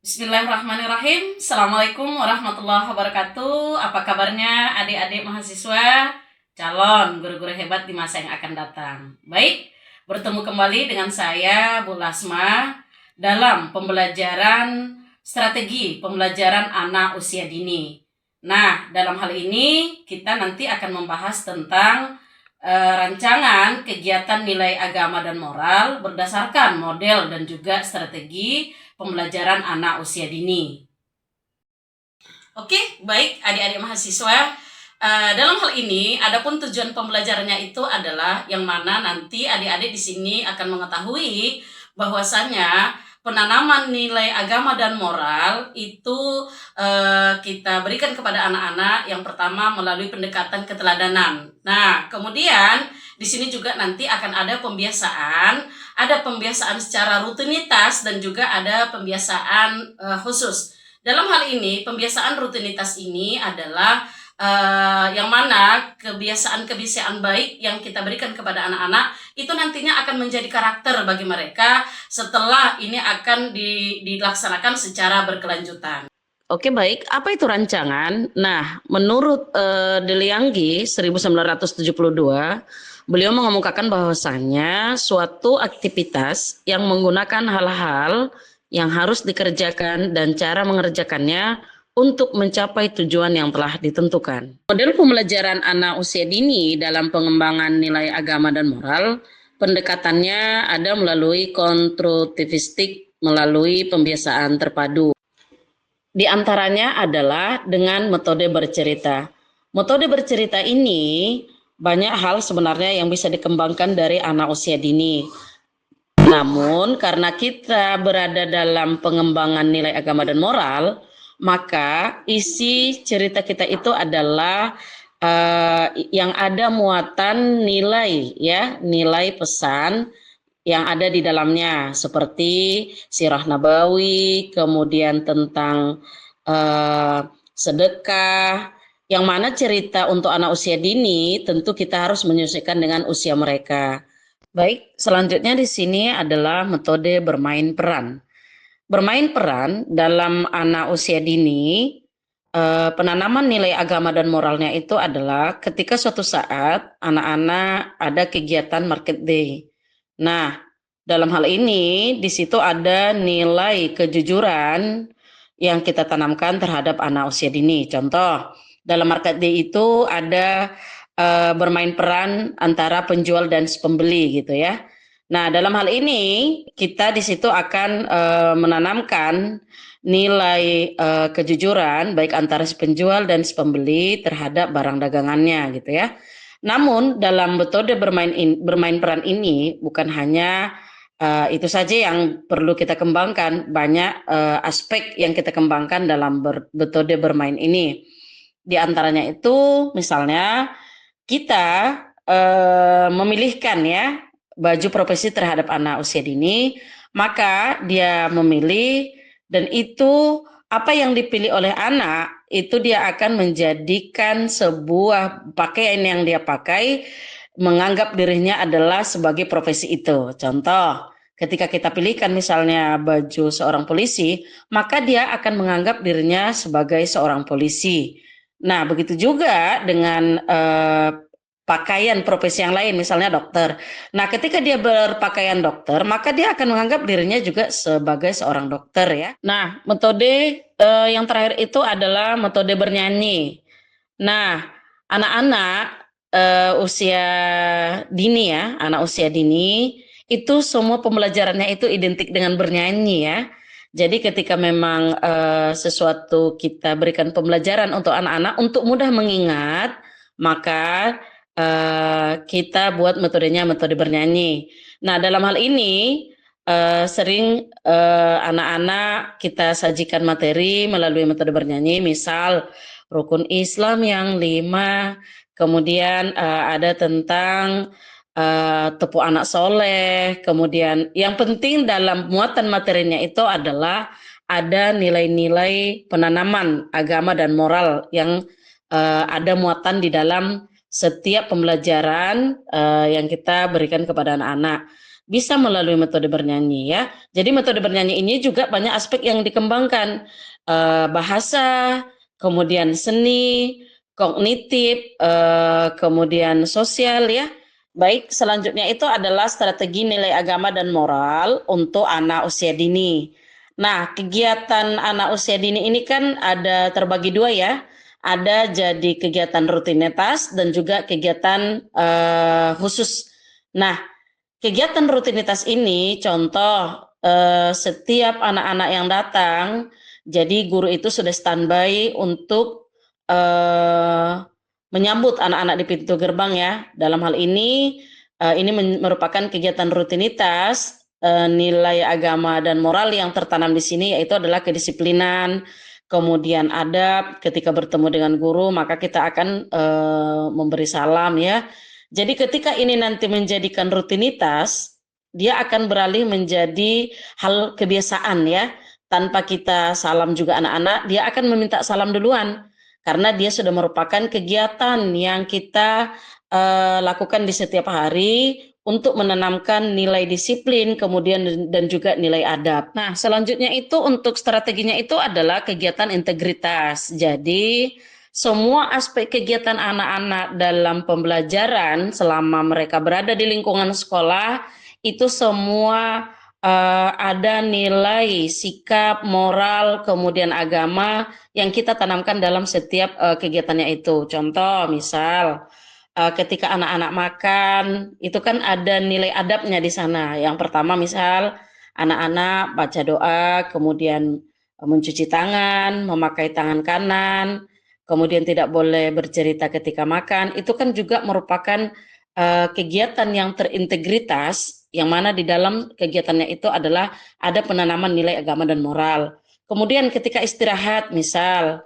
Bismillahirrahmanirrahim. Assalamualaikum warahmatullahi wabarakatuh. Apa kabarnya adik-adik mahasiswa, calon guru-guru hebat di masa yang akan datang? Baik, bertemu kembali dengan saya, Bu Lasma, dalam pembelajaran strategi pembelajaran anak usia dini. Nah, dalam hal ini kita nanti akan membahas tentang rancangan kegiatan nilai agama dan moral berdasarkan model dan juga strategi pembelajaran anak usia dini. Oke, baik adik-adik mahasiswa. Dalam hal ini, adapun tujuan pembelajarannya itu adalah yang mana nanti adik-adik di sini akan mengetahui bahwasannya penanaman nilai agama dan moral itu kita berikan kepada anak-anak yang pertama melalui pendekatan keteladanan. Nah, kemudian di sini juga nanti akan ada pembiasaan secara rutinitas dan juga ada pembiasaan khusus. Dalam hal ini, pembiasaan rutinitas ini adalah yang mana kebiasaan-kebiasaan baik yang kita berikan kepada anak-anak itu nantinya akan menjadi karakter bagi mereka setelah ini akan dilaksanakan secara berkelanjutan. Oke, baik. Apa itu rancangan? Nah, menurut Delianggi 1972, beliau mengemukakan bahwasannya suatu aktivitas yang menggunakan hal-hal yang harus dikerjakan dan cara mengerjakannya untuk mencapai tujuan yang telah ditentukan. Model pembelajaran anak usia dini dalam pengembangan nilai agama dan moral, pendekatannya ada melalui konstruktivistik, melalui pembiasaan terpadu. Di antaranya adalah dengan metode bercerita. Metode bercerita ini banyak hal sebenarnya yang bisa dikembangkan dari anak usia dini. Namun karena kita berada dalam pengembangan nilai agama dan moral, maka isi cerita kita itu adalah yang ada muatan nilai, ya, nilai pesan yang ada di dalamnya, seperti sirah nabawi, kemudian tentang sedekah, yang mana cerita untuk anak usia dini tentu kita harus menyesuaikan dengan usia mereka. Baik, selanjutnya di sini adalah metode bermain peran. Bermain peran dalam anak usia dini, penanaman nilai agama dan moralnya itu adalah ketika suatu saat anak-anak ada kegiatan market day. Nah, dalam hal ini di situ ada nilai kejujuran yang kita tanamkan terhadap anak usia dini. Contoh, dalam market day itu ada bermain peran antara penjual dan pembeli gitu ya. Nah, dalam hal ini kita di situ akan menanamkan nilai kejujuran baik antara si penjual dan si pembeli terhadap barang dagangannya gitu ya. Namun dalam metode bermain peran ini bukan hanya itu saja yang perlu kita kembangkan, banyak aspek yang kita kembangkan dalam metode bermain ini. Di antaranya itu misalnya kita memilihkan ya baju profesi terhadap anak usia dini, maka dia memilih dan itu apa yang dipilih oleh anak itu dia akan menjadikan sebuah pakaian yang dia pakai menganggap dirinya adalah sebagai profesi itu. Contoh, ketika kita pilihkan misalnya baju seorang polisi, maka dia akan menganggap dirinya sebagai seorang polisi. Nah, begitu juga dengan pakaian profesi yang lain, misalnya dokter. Nah, ketika dia berpakaian dokter, maka dia akan menganggap dirinya juga sebagai seorang dokter ya. Nah, metode yang terakhir itu adalah metode bernyanyi. Nah, anak-anak usia dini ya, anak usia dini itu semua pembelajarannya itu identik dengan bernyanyi ya. Jadi ketika memang sesuatu kita berikan pembelajaran untuk anak-anak untuk mudah mengingat, maka kita buat metodenya metode bernyanyi. Nah, dalam hal ini sering anak-anak kita sajikan materi melalui metode bernyanyi, misal rukun Islam yang 5, kemudian ada tentang tepu anak soleh, kemudian yang penting dalam muatan materinya itu adalah ada nilai-nilai penanaman agama dan moral yang ada muatan di dalam setiap pembelajaran yang kita berikan kepada anak-anak. bisa melalui metode bernyanyi ya. Jadi metode bernyanyi ini juga banyak aspek yang dikembangkan, bahasa, kemudian seni, kognitif, kemudian sosial ya. Baik, selanjutnya itu adalah strategi nilai agama dan moral untuk anak usia dini. Nah, kegiatan anak usia dini ini kan ada terbagi dua ya. Ada jadi kegiatan rutinitas dan juga kegiatan khusus. Nah, kegiatan rutinitas ini contoh setiap anak-anak yang datang, jadi guru itu sudah standby untuk menyambut anak-anak di pintu gerbang ya. Dalam hal ini merupakan kegiatan rutinitas. Nilai agama dan moral yang tertanam di sini yaitu adalah kedisiplinan, kemudian adab. Ketika bertemu dengan guru maka kita akan memberi salam ya. Jadi ketika ini nanti menjadikan rutinitas, dia akan beralih menjadi hal kebiasaan ya. Tanpa kita salam juga anak-anak, dia akan meminta salam duluan karena dia sudah merupakan kegiatan yang kita lakukan di setiap hari untuk menanamkan nilai disiplin, kemudian dan juga nilai adab. Nah, selanjutnya itu untuk strateginya itu adalah kegiatan integritas. Jadi, semua aspek kegiatan anak-anak dalam pembelajaran selama mereka berada di lingkungan sekolah itu semua ada nilai, sikap, moral, kemudian agama yang kita tanamkan dalam setiap kegiatannya itu. Contoh, misal ketika anak-anak makan, itu kan ada nilai adabnya di sana. Yang pertama misal anak-anak baca doa, kemudian mencuci tangan, memakai tangan kanan, kemudian tidak boleh bercerita ketika makan. Itu kan juga merupakan kegiatan yang terintegritas, yang mana di dalam kegiatannya itu adalah ada penanaman nilai agama dan moral. Kemudian ketika istirahat, misal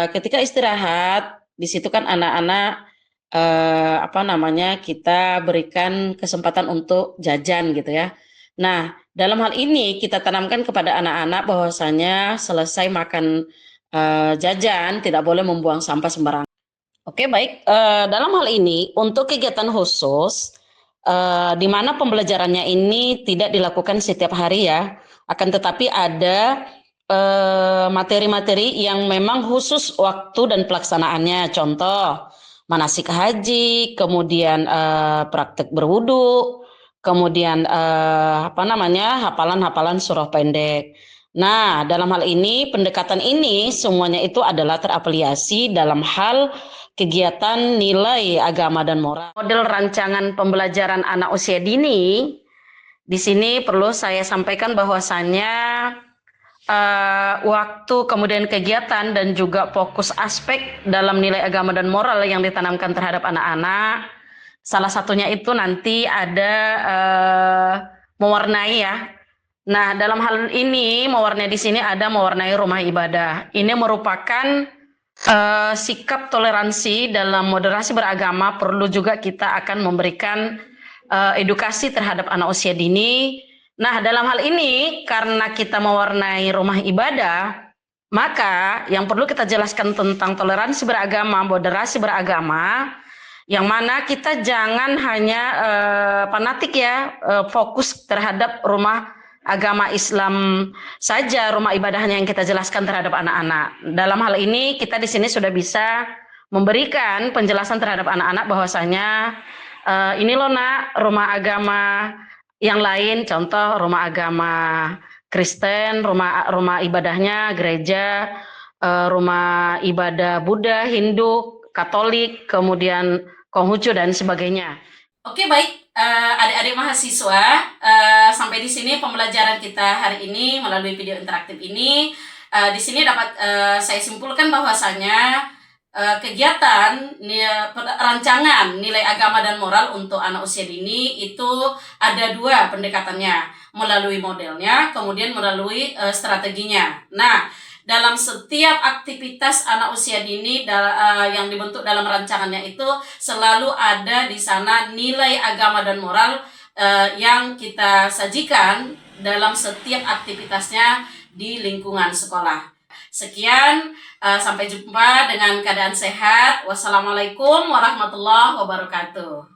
ketika istirahat, di situ kan anak-anak kita berikan kesempatan untuk jajan gitu ya. Nah, dalam hal ini kita tanamkan kepada anak-anak bahwasanya selesai makan jajan tidak boleh membuang sampah sembarangan. Oke, baik. Dalam hal ini untuk kegiatan khusus di mana pembelajarannya ini tidak dilakukan setiap hari ya, akan tetapi ada materi-materi yang memang khusus waktu dan pelaksanaannya. Contoh, manasik haji, kemudian praktek berwudu, kemudian hafalan-hafalan surah pendek. Nah, dalam hal ini pendekatan ini semuanya itu adalah terafiliasi dalam hal kegiatan nilai agama dan moral. Model rancangan pembelajaran anak usia dini, di sini perlu saya sampaikan bahwasannya waktu, kemudian kegiatan, dan juga fokus aspek dalam nilai agama dan moral yang ditanamkan terhadap anak-anak. Salah satunya itu nanti ada mewarnai ya. Nah, dalam hal ini mewarnai di sini ada mewarnai rumah ibadah. Ini merupakan sikap toleransi dalam moderasi beragama. Perlu juga kita akan memberikan edukasi terhadap anak usia dini. Nah, dalam hal ini karena kita mewarnai rumah ibadah, maka yang perlu kita jelaskan tentang toleransi beragama, moderasi beragama, yang mana kita jangan hanya fanatik ya, fokus terhadap rumah agama Islam saja, rumah ibadahnya yang kita jelaskan terhadap anak-anak. Dalam hal ini kita di sini sudah bisa memberikan penjelasan terhadap anak-anak bahwasanya ini loh nak, rumah agama yang lain, contoh rumah agama Kristen, rumah ibadahnya gereja, rumah ibadah Buddha, Hindu, Katolik, kemudian Konghucu dan sebagainya. Oke, baik, adik-adik mahasiswa, sampai di sini pembelajaran kita hari ini melalui video interaktif ini. Di sini dapat saya simpulkan bahwasanya kegiatan rancangan nilai agama dan moral untuk anak usia dini itu ada dua pendekatannya, melalui modelnya, kemudian melalui strateginya. Nah, dalam setiap aktivitas anak usia dini yang dibentuk dalam rancangannya itu selalu ada di sana nilai agama dan moral yang kita sajikan dalam setiap aktivitasnya di lingkungan sekolah. Sekian, sampai jumpa dengan keadaan sehat. Wassalamualaikum warahmatullahi wabarakatuh.